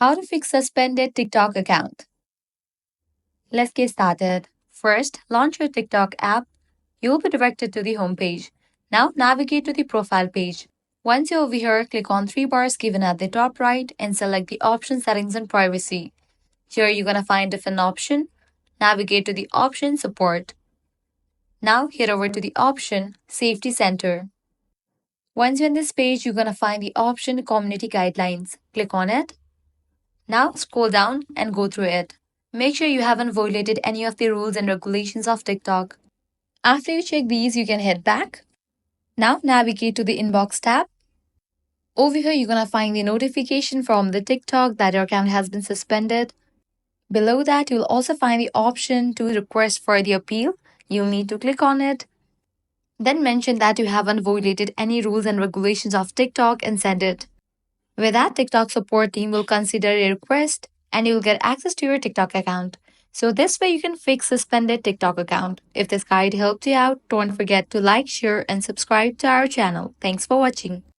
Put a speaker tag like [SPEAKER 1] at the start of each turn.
[SPEAKER 1] How to fix suspended TikTok account. Let's get started. First, launch your TikTok app. You'll be directed to the home page. Now navigate to the profile page. Once you're over here, click on three bars given at the top right and select the option settings and privacy. Here you're gonna find different option. Navigate to the option support. Now head over to the option safety center. Once you're on this page, you're gonna find the option community guidelines. Click on it. Now scroll down and go through it. Make sure you haven't violated any of the rules and regulations of TikTok. After you check these, you can head back. Now navigate to the inbox tab. Over here, you're gonna find the notification from the TikTok that your account has been suspended. Below that, you'll also find the option to request for the appeal. You'll need to click on it. Then mention that you haven't violated any rules and regulations of TikTok and send it. With that, TikTok support team will consider a request and you'll get access to your TikTok account. So this way you can fix suspended TikTok account. If this guide helped you out, don't forget to like, share and subscribe to our channel. Thanks for watching.